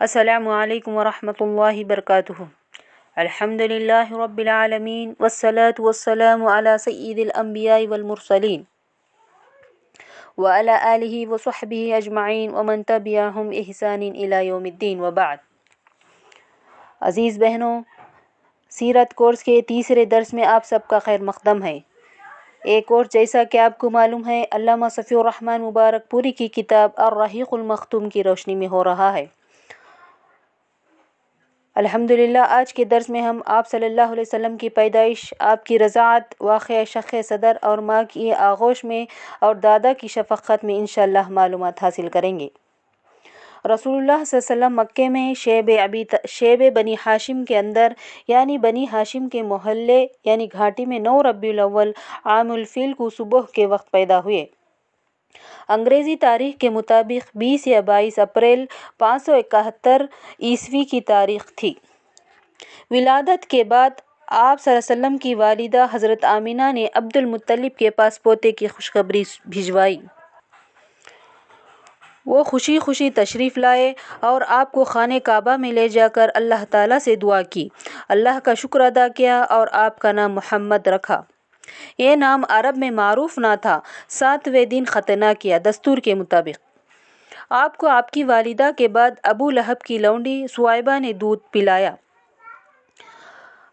السلام علیکم ورحمۃ اللہ وبرکاتہ۔ الحمد للہ رب العالمین والصلاة والسلام علی سید الانبیاء والمرسلین وعلی آلہ وصحبہ اجمعین ومن تبعہم بإحسان الی یوم الدین وبعد۔ عزیز بہنوں، سیرت کورس کے تیسرے درس میں آپ سب کا خیر مقدم ہے۔ ایک کورس جیسا کہ آپ کو معلوم ہے علامہ صفی الرحمن مبارک پوری کی کتاب الرحیق المختوم کی روشنی میں ہو رہا ہے۔ الحمدللہ آج کے درس میں ہم آپ صلی اللہ علیہ وسلم کی پیدائش، آپ کی رضاعت، واقعہ شق صدر اور ماں کی آغوش میں اور دادا کی شفقت میں انشاءاللہ معلومات حاصل کریں گے۔ رسول اللہ صلی اللہ علیہ وسلم مکے میں شیب بنی ہاشم کے اندر یعنی بنی ہاشم کے محلے یعنی گھاٹی میں 9 ربیع الاول عام الفیل کو صبح کے وقت پیدا ہوئے۔ انگریزی تاریخ کے مطابق 20 یا 22 اپریل 571 عیسوی کی تاریخ تھی۔ ولادت کے بعد آپ صلی اللہ علیہ وسلم کی والدہ حضرت آمینہ نے عبد المطلب کے پاس پوتے کی خوشخبری بھجوائی۔ وہ خوشی خوشی تشریف لائے اور آپ کو خانہ کعبہ میں لے جا کر اللہ تعالیٰ سے دعا کی، اللہ کا شکر ادا کیا اور آپ کا نام محمد رکھا۔ یہ نام عرب میں معروف نہ تھا۔ 7ویں دن ختنہ کیا۔ دستور کے مطابق آپ کو آپ کی والدہ کے بعد ابو لہب کی لونڈی سویبہ نے دودھ پلایا۔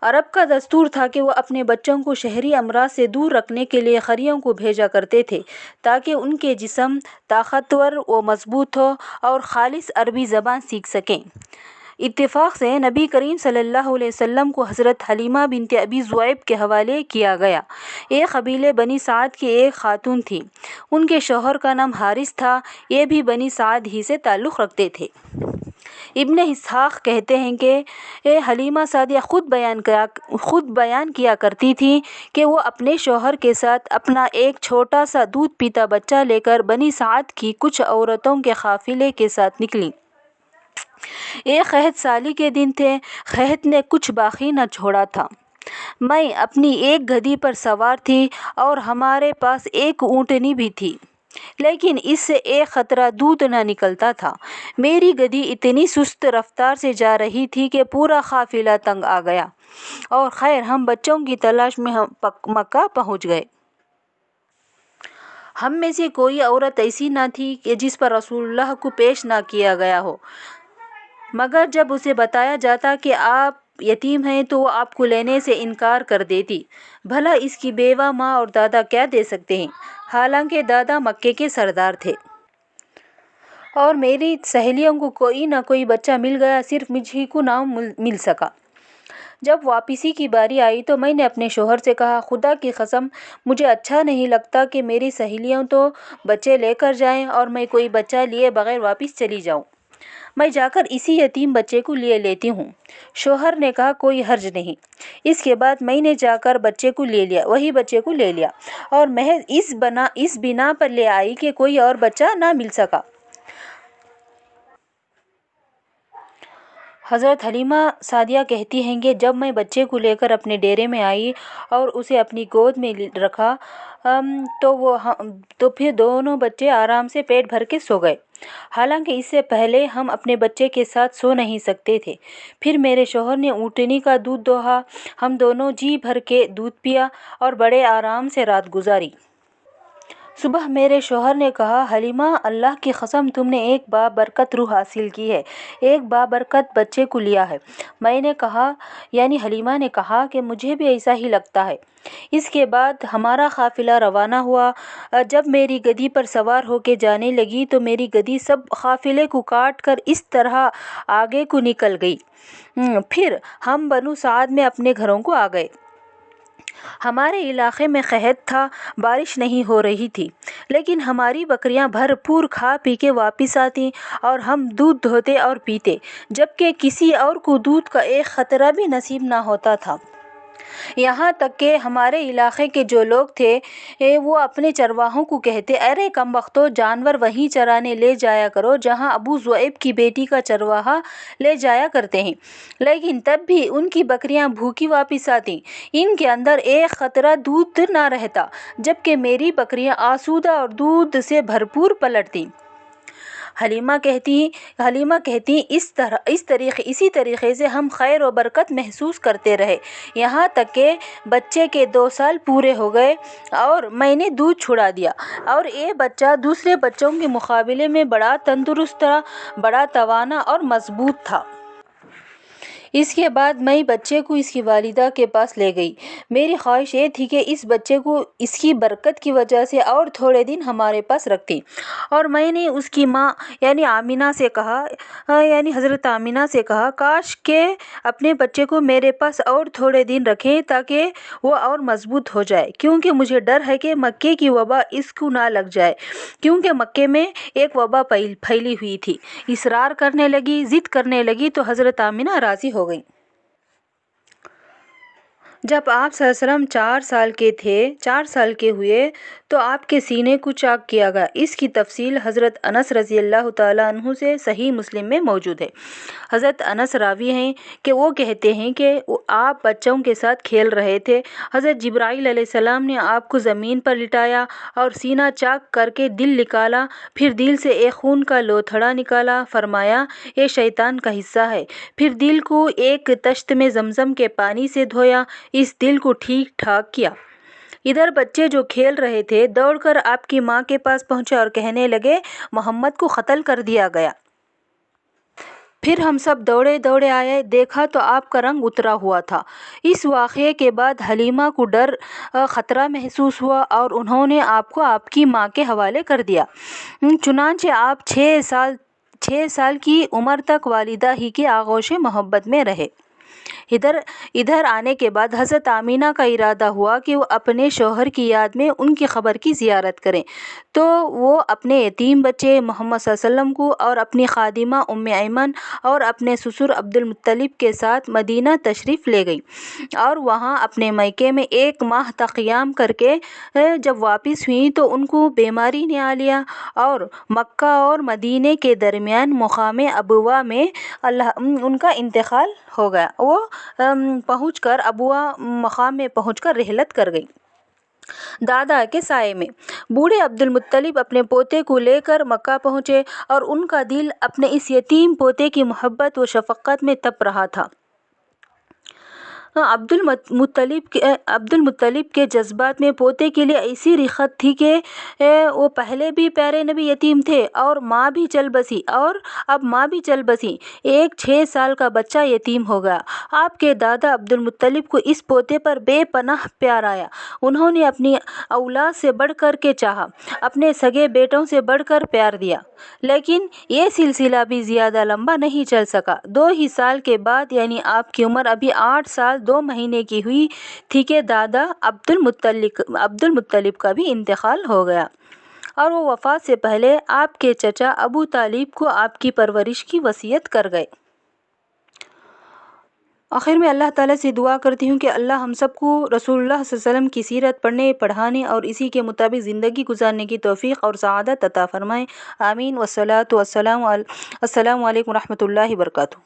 عرب کا دستور تھا کہ وہ اپنے بچوں کو شہری امراض سے دور رکھنے کے لیے قریوں کو بھیجا کرتے تھے تاکہ ان کے جسم طاقتور و مضبوط ہو اور خالص عربی زبان سیکھ سکیں۔ اتفاق سے نبی کریم صلی اللہ علیہ وسلم کو حضرت حلیمہ بنت ابی ذؤیب کے حوالے کیا گیا۔ یہ قبیلے بنی سعد کی ایک خاتون تھی۔ ان کے شوہر کا نام حارث تھا۔ یہ بھی بنی سعد ہی سے تعلق رکھتے تھے۔ ابن اسحاق کہتے ہیں کہ حلیمہ سعدیہ خود بیان کیا کرتی تھی کہ وہ اپنے شوہر کے ساتھ اپنا ایک چھوٹا سا دودھ پیتا بچہ لے کر بنی سعد کی کچھ عورتوں کے قافلے کے ساتھ نکلیں۔ یہ قحط سالی کے دن تھے۔ قحط نے کچھ باقی نہ چھوڑا تھا۔ میں اپنی ایک گدھی پر سوار تھی اور ہمارے پاس ایک اونٹنی بھی تھی، لیکن اس سے ایک قطرہ دودھ نہ نکلتا تھا۔ میری گدھی اتنی سست رفتار سے جا رہی تھی کہ پورا قافلہ تنگ آ گیا اور خیر ہم بچوں کی تلاش میں مکہ پہنچ گئے۔ ہم میں سے کوئی عورت ایسی نہ تھی کہ جس پر رسول اللہ کو پیش نہ کیا گیا ہو، مگر جب اسے بتایا جاتا کہ آپ یتیم ہیں تو وہ آپ کو لینے سے انکار کر دیتی۔ بھلا اس کی بیوہ، ماں اور دادا کیا دے سکتے ہیں؟ حالانکہ دادا مکے کے سردار تھے اور میری سہیلیوں کو کوئی نہ کوئی بچہ مل گیا، صرف مجھے کو نہ مل سکا۔ جب واپسی کی باری آئی تو میں نے اپنے شوہر سے کہا، خدا کی قسم مجھے اچھا نہیں لگتا کہ میری سہیلیاں تو بچے لے کر جائیں اور میں کوئی بچہ لیے بغیر واپس چلی جاؤں۔ میں جا کر اسی یتیم بچے کو لے لیتی ہوں۔ شوہر نے کہا، کوئی حرج نہیں۔ اس کے بعد میں نے جا کر بچے کو لے لیا، وہی بچے کو لے لیا اور محض اس بنا پر لے آئی کہ کوئی اور بچہ نہ مل سکا۔ حضرت حلیمہ سعدیہ کہتی ہیں کہ جب میں بچے کو لے کر اپنے ڈیرے میں آئی اور اسے اپنی گود میں رکھا تو پھر دونوں بچے آرام سے پیٹ بھر کے سو گئے، حالانکہ اس سے پہلے ہم اپنے بچے کے ساتھ سو نہیں سکتے تھے۔ پھر میرے شوہر نے اونٹنی کا دودھ دوہا، ہم دونوں جی بھر کے دودھ پیا اور بڑے آرام سے رات گزاری۔ صبح میرے شوہر نے کہا، حلیمہ اللہ کی قسم تم نے ایک بابرکت روح حاصل کی ہے، ایک بابرکت بچے کو لیا ہے۔ میں نے کہا یعنی حلیمہ نے کہا کہ مجھے بھی ایسا ہی لگتا ہے۔ اس کے بعد ہمارا قافلہ روانہ ہوا۔ جب میری گدھی پر سوار ہو کے جانے لگی تو میری گدھی سب قافلے کو کاٹ کر اس طرح آگے کو نکل گئی۔ پھر ہم بنو سعد میں اپنے گھروں کو آ گئے۔ ہمارے علاقے میں قحط تھا، بارش نہیں ہو رہی تھی، لیکن ہماری بکریاں بھرپور کھا پی کے واپس آتیں اور ہم دودھ دھوتے اور پیتے، جبکہ کسی اور کو دودھ کا ایک قطرہ بھی نصیب نہ ہوتا تھا۔ یہاں تک کہ ہمارے علاقے کے جو لوگ تھے وہ اپنے چرواہوں کو کہتے، ارے کم بختو، جانور وہیں چرانے لے جایا کرو جہاں ابو ذؤیب کی بیٹی کا چرواہا لے جایا کرتے ہیں، لیکن تب بھی ان کی بکریاں بھوکی واپس آتیں، ان کے اندر ایک قطرہ دودھ نہ رہتا، جبکہ میری بکریاں آسودہ اور دودھ سے بھرپور پلٹتیں۔ حلیمہ کہتی اسی طریقے سے ہم خیر و برکت محسوس کرتے رہے، یہاں تک کہ بچے کے 2 سال پورے ہو گئے اور میں نے دودھ چھڑا دیا، اور یہ بچہ دوسرے بچوں کے مقابلے میں بڑا تندرست تھا، بڑا توانا اور مضبوط تھا۔ اس کے بعد میں بچے کو اس کی والدہ کے پاس لے گئی۔ میری خواہش یہ تھی کہ اس بچے کو اس کی برکت کی وجہ سے اور تھوڑے دن ہمارے پاس رکھتی، اور میں نے اس کی ماں حضرت آمینہ سے کہا کاش کہ اپنے بچے کو میرے پاس اور تھوڑے دن رکھیں تاکہ وہ اور مضبوط ہو جائے، کیونکہ مجھے ڈر ہے کہ مکے کی وبا اس کو نہ لگ جائے، کیونکہ مکے میں ایک وبا پھیلی ہوئی تھی۔ اصرار کرنے لگی، ضد کرنے لگی تو حضرت آمینہ راضی ہو گئیں۔ جب آپ صلی اللہ علیہ وسلم 4 سال کے ہوئے تو آپ کے سینے کو چاک کیا گیا۔ اس کی تفصیل حضرت انس رضی اللہ تعالیٰ عنہ سے صحیح مسلم میں موجود ہے۔ حضرت انس راوی ہیں کہ وہ کہتے ہیں کہ آپ بچوں کے ساتھ کھیل رہے تھے، حضرت جبرائیل علیہ السلام نے آپ کو زمین پر لٹایا اور سینہ چاک کر کے دل نکالا، پھر دل سے ایک خون کا لوتھڑا نکالا، فرمایا یہ شیطان کا حصہ ہے، پھر دل کو ایک طشت میں زمزم کے پانی سے دھویا، اس دل کو ٹھیک ٹھاک کیا۔ ادھر بچے جو کھیل رہے تھے دوڑ کر آپ کی ماں کے پاس پہنچے اور کہنے لگے محمد کو قتل کر دیا گیا۔ پھر ہم سب دوڑے آئے، دیکھا تو آپ کا رنگ اترا ہوا تھا۔ اس واقعے کے بعد حلیمہ کو خطرہ محسوس ہوا اور انہوں نے آپ کو آپ کی ماں کے حوالے کر دیا۔ چنانچہ آپ 6 سال کی عمر تک والدہ ہی کی آغوش محبت میں رہے۔ ادھر آنے کے بعد حضرت آمینہ کا ارادہ ہوا کہ وہ اپنے شوہر کی یاد میں ان کی قبر کی زیارت کریں، تو وہ اپنے یتیم بچے محمد صلی اللہ علیہ وسلم کو اور اپنی خادمہ ام ایمن اور اپنے سسر عبد المطلب کے ساتھ مدینہ تشریف لے گئیں، اور وہاں اپنے میکے میں 1 ماہ تک قیام کر کے جب واپس ہوئیں تو ان کو بیماری نے آ لیا اور مکہ اور مدینے کے درمیان مقام ابوا میں ان کا انتقال ہو گیا۔ وہ مقام میں پہنچ کر رحلت کر گئی۔ دادا کے سائے میں بوڑھے عبد المطلب اپنے پوتے کو لے کر مکہ پہنچے اور ان کا دل اپنے اس یتیم پوتے کی محبت و شفقت میں تپ رہا تھا۔ عبد المطلب کے جذبات میں پوتے کے لیے ایسی رغبت تھی کہ وہ پہلے بھی پیارے نبی یتیم تھے اور ماں بھی چل بسی، ایک 6 سال کا بچہ یتیم ہو گیا۔ آپ کے دادا عبد المطلب کو اس پوتے پر بے پناہ پیار آیا، انہوں نے اپنی اولاد سے بڑھ کر کے چاہا، اپنے سگے بیٹوں سے بڑھ کر پیار دیا، لیکن یہ سلسلہ بھی زیادہ لمبا نہیں چل سکا۔ 2 ہی سال کے بعد یعنی آپ کی عمر ابھی 8 سال 2 مہینے کی ہوئی تھی کہ دادا عبد المطلب کا بھی انتقال ہو گیا، اور وہ وفات سے پہلے آپ کے چچا ابو طالب کو آپ کی پرورش کی وصیت کر گئے۔ آخر میں اللہ تعالیٰ سے دعا کرتی ہوں کہ اللہ ہم سب کو رسول اللہ صلی اللہ علیہ وسلم کی سیرت پڑھنے، پڑھانے اور اسی کے مطابق زندگی گزارنے کی توفیق اور سعادت عطا فرمائے، آمین۔ السلام علیکم ورحمۃ اللہ وبرکاتہ۔